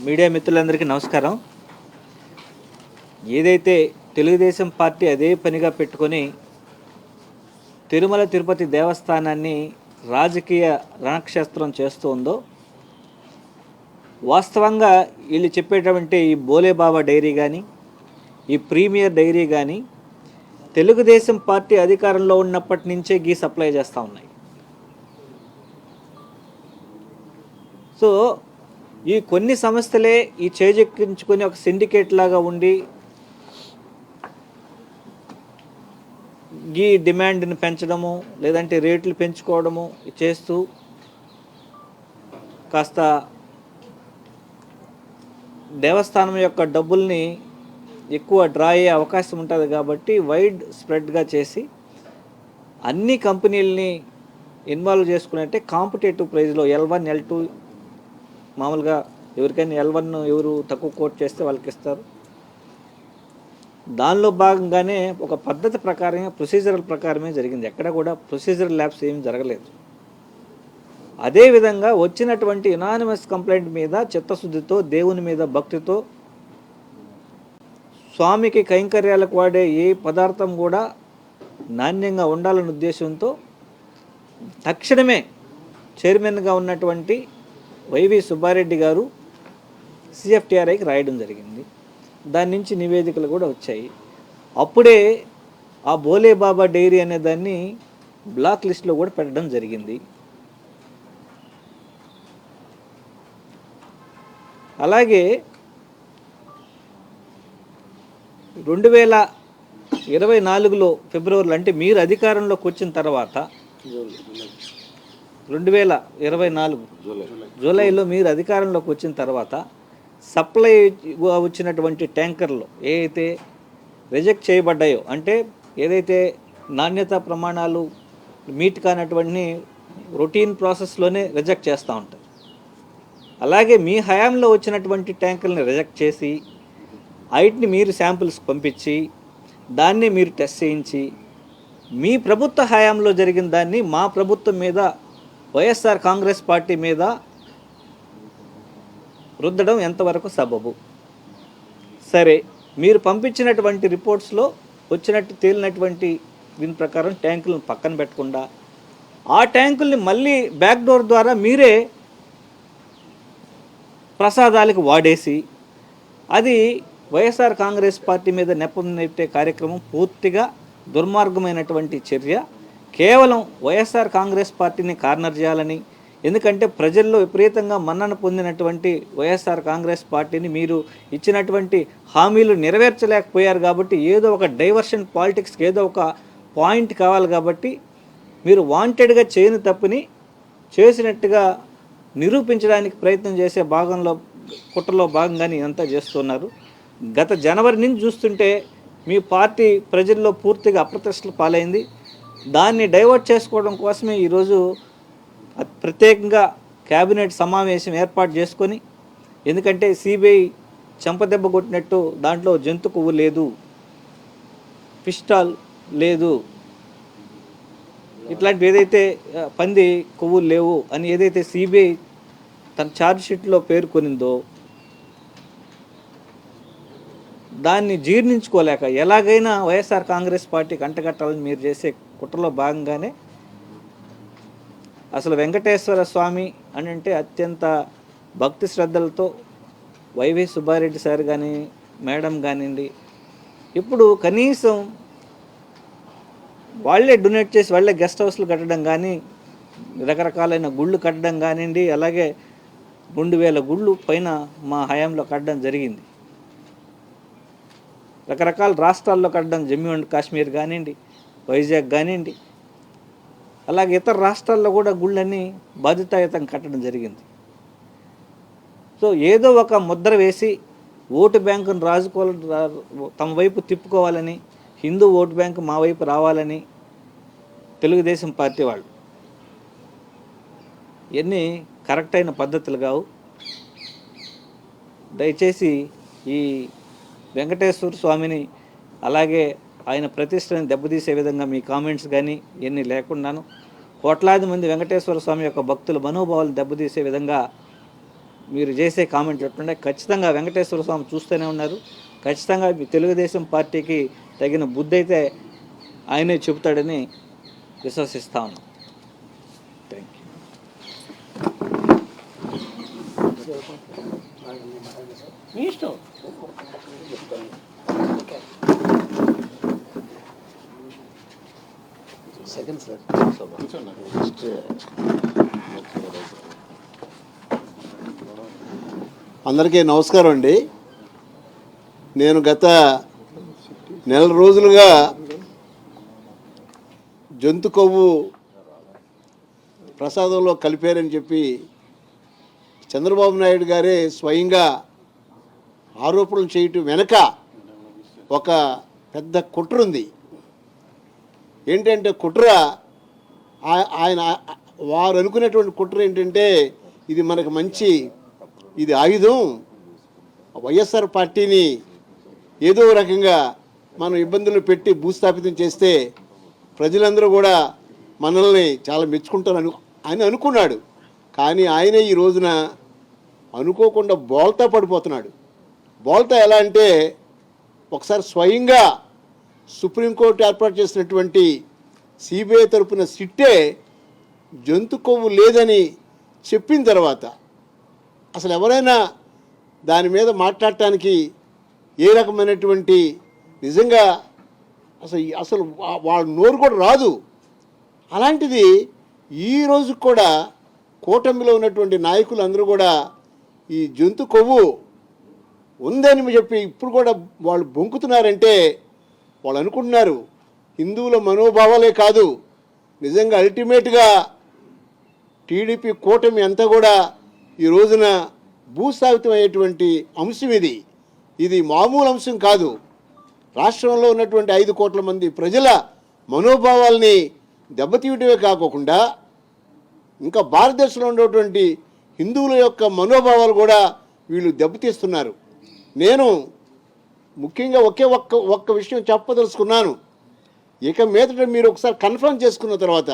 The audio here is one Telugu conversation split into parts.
మీడియా మిత్రులందరికీ నమస్కారం. ఏదైతే తెలుగుదేశం పార్టీ అదే పనిగా పెట్టుకొని తిరుమల తిరుపతి దేవస్థానాన్ని రాజకీయ రణక్షేత్రం చేస్తూ ఉందో, వాస్తవంగా వీళ్ళు చెప్పేటువంటి ఈ బోలేబాబా డైరీ కానీ, ఈ ప్రీమియర్ డైరీ కానీ తెలుగుదేశం పార్టీ అధికారంలో ఉన్నప్పటి నుంచే గీ సప్లై చేస్తూ ఉన్నాయి. సో ఈ కొన్ని సంస్థలే ఈ చేజెక్కించుకొని ఒక సిండికేట్ లాగా ఉండి ఈ డిమాండ్ని పెంచడము, లేదంటే రేట్లు పెంచుకోవడము చేస్తూ కాస్త దేవస్థానం యొక్క డబ్బుల్ని ఎక్కువ డ్రా అయ్యే అవకాశం ఉంటుంది కాబట్టి వైడ్ స్ప్రెడ్గా చేసి అన్ని కంపెనీలని ఇన్వాల్వ్ చేసుకున్నట్టే కాంపిటేటివ్ ప్రైజ్లో L1 L2 మామూలుగా ఎవరికైనా L1 ఎవరు తక్కువ కోట్ చేస్తే వాళ్ళకి ఇస్తారు. దానిలో భాగంగానే ఒక పద్ధతి ప్రకారమే, ప్రొసీజరల్ ప్రకారమే జరిగింది. ఎక్కడ కూడా ప్రొసీజరల్ ల్యాబ్స్ ఏమి జరగలేదు. అదేవిధంగా వచ్చినటువంటి యునానిమస్ కంప్లైంట్ మీద చిత్తశుద్ధితో, దేవుని మీద భక్తితో, స్వామికి కైంకర్యాలకు వాడే ఏ పదార్థం కూడా నాణ్యంగా ఉండాలనే ఉద్దేశంతో తక్షణమే చైర్మన్గా ఉన్నటువంటి వైవి సుబ్బారెడ్డి గారు CFTRIకి రాయడం జరిగింది. దాని నుంచి నివేదికలు కూడా వచ్చాయి. అప్పుడే ఆ బోలేబాబా డైరీ అనే దాన్ని బ్లాక్ లిస్ట్లో కూడా పెట్టడం జరిగింది. అలాగే 2024లో ఫిబ్రవరిలో, అంటే మీరు అధికారంలోకి వచ్చిన తర్వాత 2024 జూలైలో మీరు అధికారంలోకి వచ్చిన తర్వాత సప్లై వచ్చినటువంటి ట్యాంకర్లు ఏదైతే రిజెక్ట్ చేయబడ్డాయో, అంటే ఏదైతే నాణ్యత ప్రమాణాలు మీట్ కానటువంటి రొటీన్ ప్రాసెస్లోనే రిజెక్ట్ చేస్తూ ఉంటారు. అలాగే మీ హయాంలో వచ్చినటువంటి ట్యాంకర్ని రిజెక్ట్ చేసి వాటిని మీరు శాంపిల్స్ పంపించి దాన్ని మీరు టెస్ట్ చేయించి మీ ప్రభుత్వ హయాంలో జరిగిన దాన్ని మా ప్రభుత్వం మీద, వైఎస్ఆర్ కాంగ్రెస్ పార్టీ మీద రుద్దడం ఎంతవరకు సబబు? సరే, మీరు పంపించినటువంటి రిపోర్ట్స్లో వచ్చినట్టు తేలినటువంటి దీని ప్రకారం ట్యాంకులను పక్కన పెట్టకుండా ఆ ట్యాంకుల్ని మళ్ళీ బ్యాక్డోర్ ద్వారా మీరే ప్రసాదాలకు వాడేసి అది వైఎస్ఆర్ కాంగ్రెస్ పార్టీ మీద నెపం నెట్టే కార్యక్రమం పూర్తిగా దుర్మార్గమైనటువంటి చర్య. కేవలం వైఎస్ఆర్ కాంగ్రెస్ పార్టీని కార్నర్ చేయాలని, ఎందుకంటే ప్రజల్లో విపరీతంగా మన్నన పొందినటువంటి వైఎస్ఆర్ కాంగ్రెస్ పార్టీని మీరు ఇచ్చినటువంటి హామీలు నెరవేర్చలేకపోయారు కాబట్టి ఏదో ఒక డైవర్షన్ పాలిటిక్స్కి ఏదో ఒక పాయింట్ కావాలి కాబట్టి మీరు వాంటెడ్గా చేయని తప్పుని చేసినట్టుగా నిరూపించడానికి ప్రయత్నం చేసే కుట్రలో భాగంగానే ఇదంతా చేస్తున్నారు. గత జనవరి నుంచి చూస్తుంటే మీ పార్టీ ప్రజల్లో పూర్తిగా అప్రతిష్టలు పాలైంది. దాన్ని డైవర్ట్ చేసుకోవడం కోసమే ఈరోజు ప్రత్యేకంగా కేబినెట్ సమావేశం ఏర్పాటు చేసుకొని, ఎందుకంటే CBI చెంపదెబ్బ కొట్టినట్టు దాంట్లో జంతు కొవ్వు లేదు, పిస్టాల్ లేదు, ఇట్లాంటివి ఏదైతే పంది కొవ్వులు లేవు అని ఏదైతే CBI తన ఛార్జ్షీట్లో పేర్కొనిందో దాన్ని జీర్ణించుకోలేక ఎలాగైనా వైఎస్ఆర్ కాంగ్రెస్ పార్టీకి అంటగట్టాలని మీరు చేసే కుట్రలో భాగంగానే అసలు వెంకటేశ్వర స్వామి అని అంటే అత్యంత భక్తి శ్రద్ధలతో వైవి సుబ్బారెడ్డి సార్ కానీ, మేడం కానివ్వండి, ఇప్పుడు కనీసం వాళ్ళే డొనేట్ చేసి వాళ్ళే గెస్ట్ హౌస్లు కట్టడం కానీ, రకరకాలైన గుళ్ళు కట్టడం కానివ్వండి, అలాగే 2000 గుళ్ళు పైన మా హయాంలో కట్టడం జరిగింది. రకరకాల రాష్ట్రాల్లో కట్టడం, జమ్మూ అండ్ కాశ్మీర్ కానివ్వండి, వైజాగ్ కానివ్వండి, అలాగే ఇతర రాష్ట్రాల్లో కూడా గుళ్ళన్నీ బాధ్యతాయుతంగా కట్టడం జరిగింది. సో ఏదో ఒక ముద్ర వేసి ఓటు బ్యాంకును తమ వైపు తిప్పుకోవాలని, హిందూ ఓటు బ్యాంకు మా వైపు రావాలని తెలుగుదేశం పార్టీ వాళ్ళు, ఇవన్నీ కరెక్ట్ అయిన పద్ధతులు కావు. దయచేసి ఈ వెంకటేశ్వర స్వామిని అలాగే ఆయన ప్రతిష్టని దెబ్బతీసే విధంగా మీ కామెంట్స్ కానీ ఇవన్నీ లేకుండాను, కోట్లాది మంది వెంకటేశ్వర స్వామి యొక్క భక్తుల మనోభావాలు దెబ్బతీసే విధంగా మీరు చేసే కామెంట్ ఎట్లుండే ఖచ్చితంగా వెంకటేశ్వర స్వామి చూస్తూనే ఉన్నారు. ఖచ్చితంగా మీ తెలుగుదేశం పార్టీకి తగిన బుద్ధి అయితే ఆయనే చెబుతాడని విశ్వసిస్తా ఉన్నాం. Thank you. ఇష్టం. సెకండ్ సార్ అందరికీ నమస్కారం అండి. నేను గత నెల రోజులుగా జంతు కొవ్వు ప్రసాదంలో కలిపారని చెప్పి చంద్రబాబు నాయుడు గారే స్వయంగా ఆరోపణలు చేయటం వెనక ఒక పెద్ద కుట్ర ఉంది. ఏంటంటే కుట్ర ఆయన వారు అనుకునేటువంటి కుట్ర ఏంటంటే ఇది మనకు మంచి ఇది ఆయుధం, వైఎస్ఆర్ పార్టీని ఏదో రకంగా మనం ఇబ్బందులు పెట్టి భూస్థాపితం చేస్తే ప్రజలందరూ కూడా మనల్ని చాలా మెచ్చుకుంటారు అని అనుకున్నాడు. కానీ ఆయనే ఈ రోజున అనుకోకుండా బోల్తా పడిపోతున్నాడు. బోల్తా ఎలా అంటే ఒకసారి స్వయంగా సుప్రీంకోర్టు ఏర్పాటు చేసినటువంటి సిబిఐ తరపున సిట్టే జంతు కొవ్వు లేదని చెప్పిన తర్వాత అసలు ఎవరైనా దాని మీద మాట్లాడటానికి ఏ రకమైనటువంటి నిజంగా అసలు వాళ్ళ నోరు కూడా రాదు. అలాంటిది ఈరోజు కూడా కూటమిలో ఉన్నటువంటి నాయకులు అందరూ కూడా ఈ జంతు కొవ్వు ఉందని చెప్పి ఇప్పుడు కూడా వాళ్ళు బొంకుతున్నారంటే వాళ్ళు అనుకుంటున్నారు హిందువుల మనోభావాలే కాదు, నిజంగా అల్టిమేట్గా టీడీపీ కూటమి అంతా కూడా ఈ రోజున భూస్థాపితం అయ్యేటువంటి అంశం ఇది మామూలు అంశం కాదు. రాష్ట్రంలో ఉన్నటువంటి 5 కోట్ల మంది ప్రజల మనోభావాల్ని దెబ్బతీయటమే కాకుండా ఇంకా భారతదేశంలో ఉన్నటువంటి హిందువుల యొక్క మనోభావాలు కూడా వీళ్ళు దెబ్బతీస్తున్నారు. నేను ముఖ్యంగా ఒక్క విషయం చెప్పదలుచుకున్నాను. ఇక మీదట మీరు ఒకసారి కన్ఫర్మ్ చేసుకున్న తర్వాత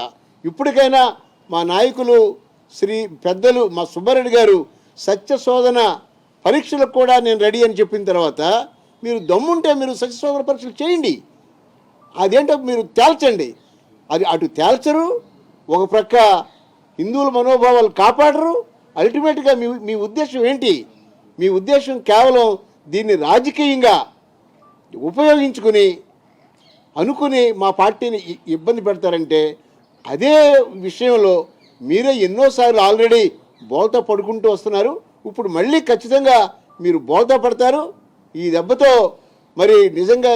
ఇప్పటికైనా మా నాయకులు పెద్దలు మా సుబ్బారెడ్డి గారు సత్యశోధన పరీక్షలకు కూడా నేను రెడీ అని చెప్పిన తర్వాత మీరు దమ్ముంటే మీరు సత్యశోధన పరీక్షలు చేయండి. అదేంటో మీరు తేల్చండి. అది అటు తేల్చరు, ఒక ప్రక్క హిందువుల మనోభావాలు కాపాడరు. అల్టిమేట్గా మీ ఉద్దేశం ఏంటి? మీ ఉద్దేశం కేవలం దీన్ని రాజకీయంగా ఉపయోగించుకుని అనుకుని మా పార్టీని ఇబ్బంది పెడతారంటే అదే విషయంలో మీరే ఎన్నోసార్లు ఆల్రెడీ బోల్తా పడుకుంటూ వస్తున్నారు. ఇప్పుడు మళ్ళీ ఖచ్చితంగా మీరు బోల్తా పడతారు. ఈ దెబ్బతో మరి నిజంగా